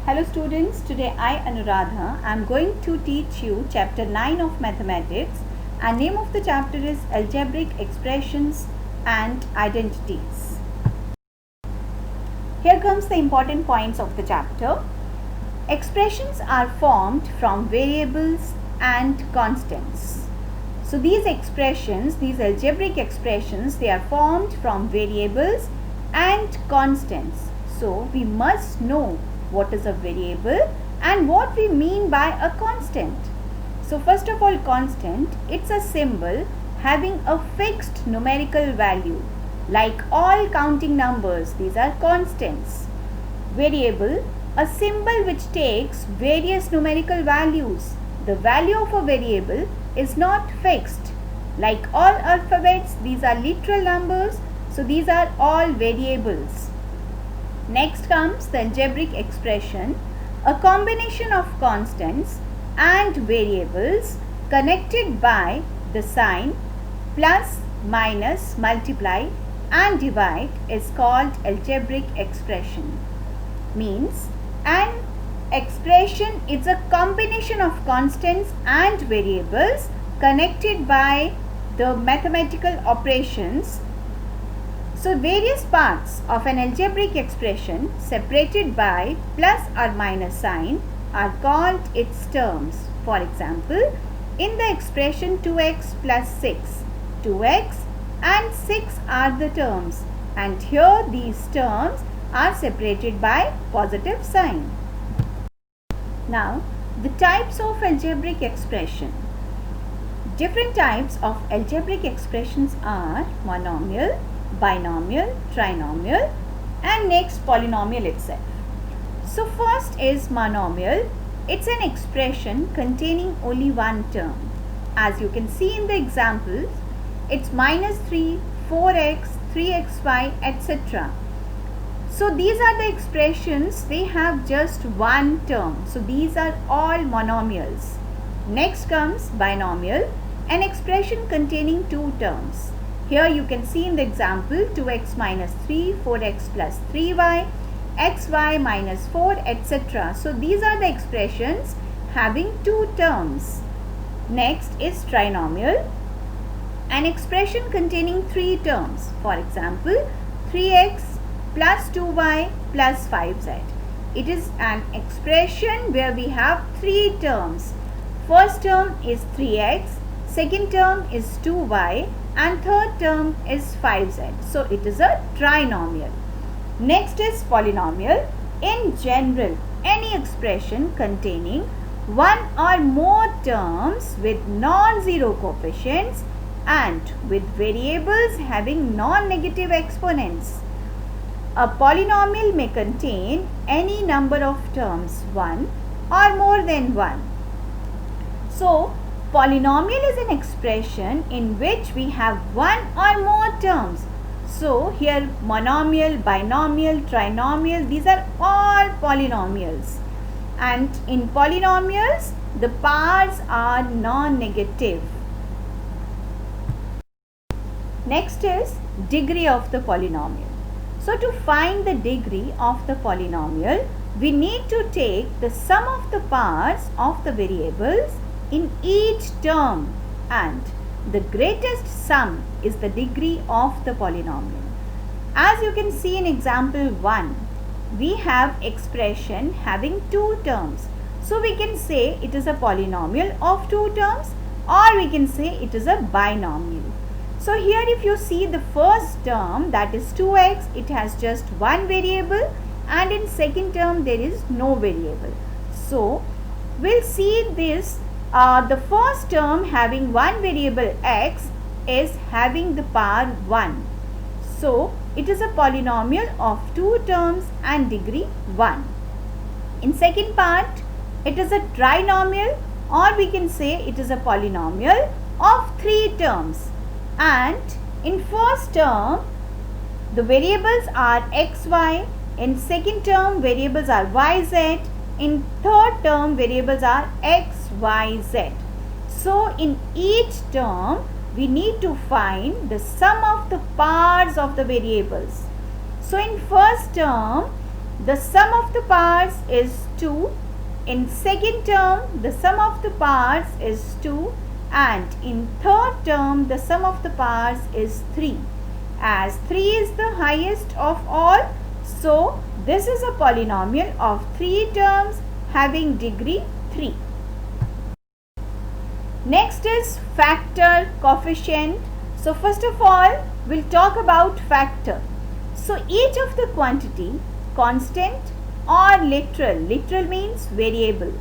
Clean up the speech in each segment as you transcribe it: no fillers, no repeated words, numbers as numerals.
Hello students, today I Anuradha am going to teach you chapter 9 of mathematics, and name of the chapter is Algebraic Expressions and Identities. Here comes the important points of the chapter. Expressions are formed from variables and constants. So these expressions, these algebraic expressions, they are formed from variables and constants. So we must know what is a variable and what we mean by a constant. So first of all, constant, it's a symbol having a fixed numerical value. Like all counting numbers, these are constants. Variable, a symbol which takes various numerical values. The value of a variable is not fixed. Like all alphabets, these are literal numbers, so these are all variables. Next comes the algebraic expression, a combination of constants and variables connected by the sign plus, minus, multiply and divide is called algebraic expression. Means an expression is a combination of constants and variables connected by the mathematical operations. So various parts of an algebraic expression separated by plus or minus sign are called its terms. For example, in the expression 2x plus 6, 2x and 6 are the terms, and here these terms are separated by positive sign. Now, the types of algebraic expression. Different types of algebraic expressions are monomial, binomial, trinomial, and next polynomial itself. So first is monomial. It's an expression containing only one term. As you can see in the examples, it's minus 3, 4x, 3xy, etc. So these are the expressions, they have just one term. So these are all monomials. Next comes binomial, an expression containing two terms. Here you can see in the example 2x minus 3, 4x plus 3y, xy minus 4, etc. So these are the expressions having two terms. Next is trinomial, an expression containing three terms. For example, 3x plus 2y plus 5z. It is an expression where we have three terms. First term is 3x, second term is 2y, and third term is 5z. So it is a trinomial. Next is polynomial. In general, any expression containing one or more terms with non-zero coefficients and with variables having non-negative exponents. A polynomial may contain any number of terms, one or more than one. So polynomial is an expression in which we have one or more terms. So here monomial, binomial, trinomial, these are all polynomials. And in polynomials, the powers are non-negative. Next is degree of the polynomial. So to find the degree of the polynomial, we need to take the sum of the powers of the variables in each term, and the greatest sum is the degree of the polynomial. As you can see in example 1, we have expression having two terms. So we can say it is a polynomial of two terms, or we can say it is a binomial. So here if you see the first term, that is 2x, it has just one variable, and in second term there is no variable. So we'll see this. The first term having one variable x is having the power 1. So it is a polynomial of two terms and degree 1. In second part, it is a trinomial, or we can say it is a polynomial of three terms. And in first term, the variables are xy. In second term, variables are yz. In third term, variables are xyz. So in each term, we need to find the sum of the powers of the variables. So in first term, the sum of the parts is 2. In second term, the sum of the parts is 2. And in third term, the sum of the parts is 3. As 3 is the highest of all, so this is a polynomial of 3 terms having degree 3. Next is factor coefficient. So first of all, we'll talk about factor. So each of the quantity, constant or literal means variable,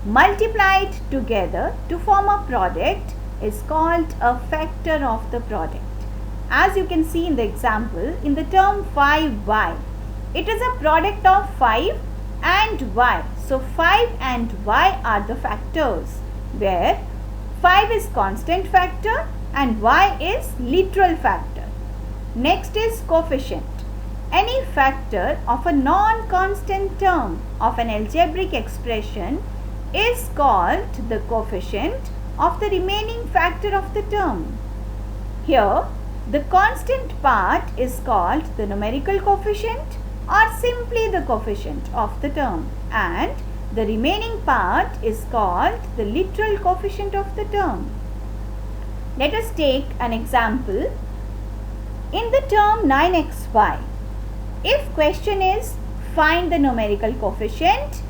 multiplied together to form a product is called a factor of the product. As you can see in the example, in the term 5y, it is a product of 5 and y. So 5 and y are the factors, where 5 is constant factor and y is literal factor. Next is coefficient. Any factor of a non-constant term of an algebraic expression is called the coefficient of the remaining factor of the term. Here, the constant part is called the numerical coefficient or simply the coefficient of the term, and the remaining part is called the literal coefficient of the term. Let us take an example. In the term 9xy, if question is find the numerical coefficient,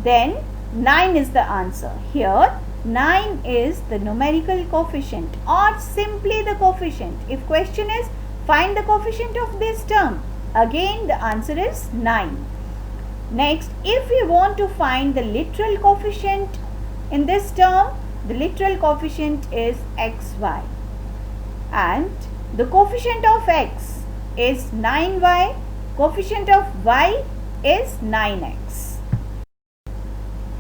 then 9 is the answer. Here 9 is the numerical coefficient or simply the coefficient. If question is find the coefficient of this term, again the answer is 9. Next, if we want to find the literal coefficient in this term, the literal coefficient is xy and the coefficient of x is 9y, coefficient of y is 9x.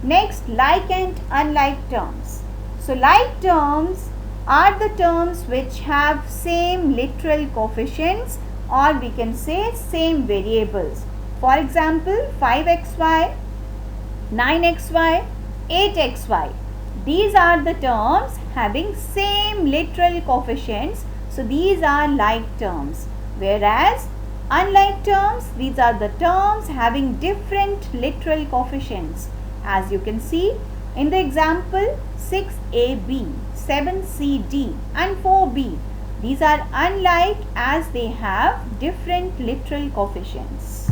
Next, like and unlike terms. So like terms are the terms which have same literal coefficients, or we can say same variables. For example, 5xy, 9xy, 8xy. These are the terms having same literal coefficients. So these are like terms. Whereas unlike terms, these are the terms having different literal coefficients. As you can see in the example 6ab, 7cd and 4b. These are unlike as they have different literal coefficients.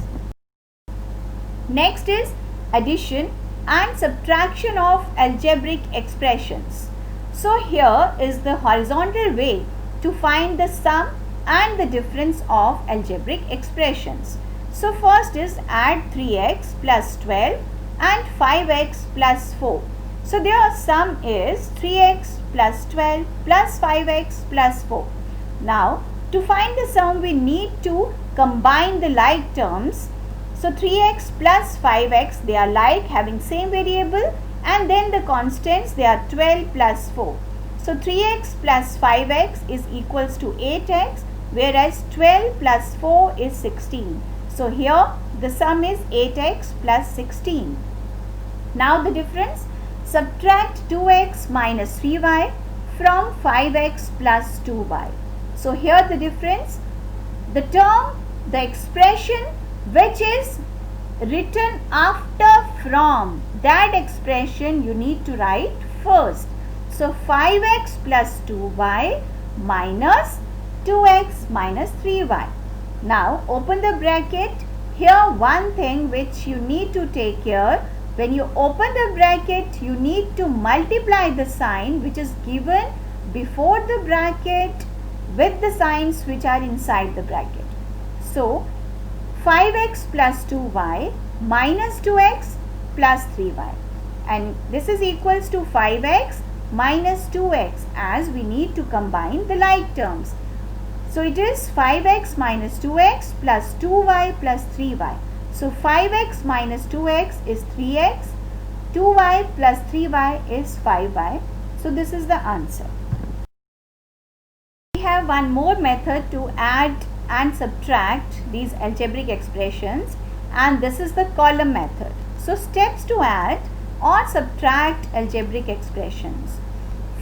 Next is addition and subtraction of algebraic expressions. So here is the horizontal way to find the sum and the difference of algebraic expressions. So first is add 3x plus 12 and 5x plus 4. So their sum is 3x plus 12 plus 5x plus 4. Now to find the sum we need to combine the like terms. So 3x plus 5x, they are like, having same variable, and then the constants, they are 12 plus 4. So 3x plus 5x is equals to 8x, whereas 12 plus 4 is 16. So here the sum is 8x plus 16. Now the difference, subtract 2x minus 3y from 5x plus 2y. So here the difference, the term, the expression which is written after from, that expression you need to write first. So 5x plus 2y minus 2x minus 3y. Now open the bracket. Here one thing which you need to take care, when you open the bracket you need to multiply the sign which is given before the bracket with the signs which are inside the bracket. So 5x plus 2y minus 2x plus 3y, and this is equals to 5x minus 2x as we need to combine the like terms. So it is 5x minus 2x plus 2y plus 3y. So 5x minus 2x is 3x, 2y plus 3y is 5y. So this is the answer. We have one more method to add and subtract these algebraic expressions, and this is the column method. So steps to add or subtract algebraic expressions.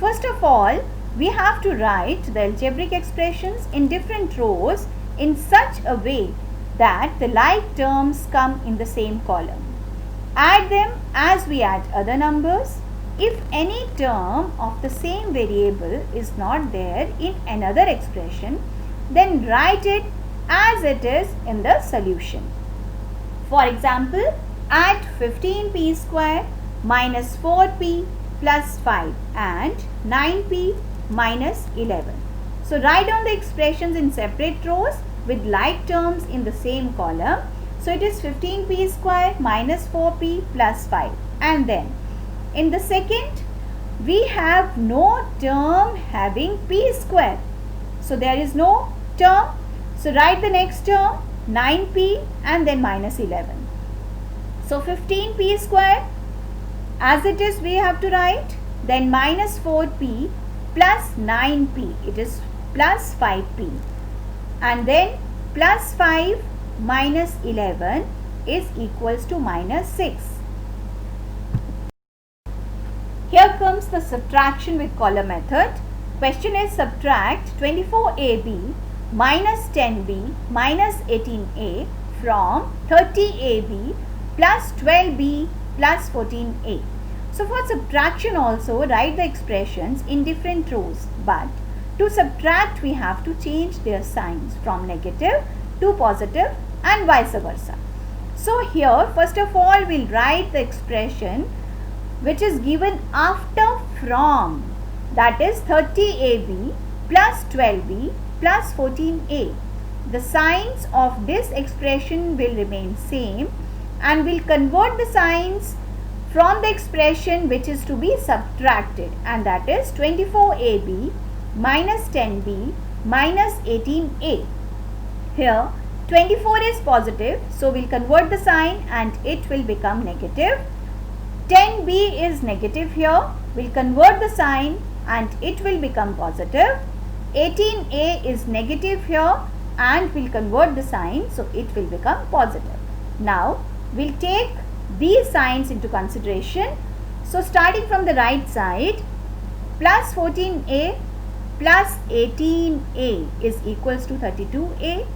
First of all, we have to write the algebraic expressions in different rows in such a way that the like terms come in the same column. Add them as we add other numbers. If any term of the same variable is not there in another expression, then write it as it is in the solution. For example, add 15p square minus 4p plus 5 and 9p minus 11. So write down the expressions in separate rows with like terms in the same column. So it is 15p square minus 4p plus 5, and then in the second we have no term having p square. So there is no term. So write the next term 9p and then minus 11. So 15p square as it is we have to write, then minus 4p plus 9p, it is plus 5p, and then plus 5 minus 11 is equals to minus 6. Here comes the subtraction with column method. Question is subtract 24ab minus 10b minus 18a from 30ab plus 12b plus 14a. So for subtraction also write the expressions in different rows, but to subtract we have to change their signs from negative to positive and vice versa. So here first of all we'll write the expression which is given after from, that is 30ab plus 12b plus 14a. The signs of this expression will remain same, and we'll convert the signs from the expression which is to be subtracted, and that is 24ab minus 10b minus 18a. Here 24 is positive, so we'll convert the sign and it will become negative. 10b is negative here, we'll convert the sign and it will become positive. 18a is negative here and we'll convert the sign, so it will become positive. Now we'll take these signs into consideration. So starting from the right side, plus 14a plus 18a is equals to 32a,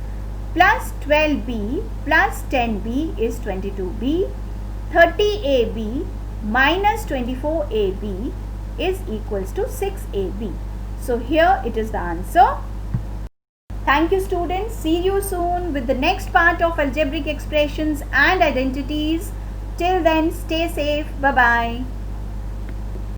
plus 12b plus 10b is 22b, 30ab minus 24ab is equals to 6ab. So here it is the answer. Thank you students. See you soon with the next part of algebraic expressions and identities. Till then, stay safe. Bye-bye.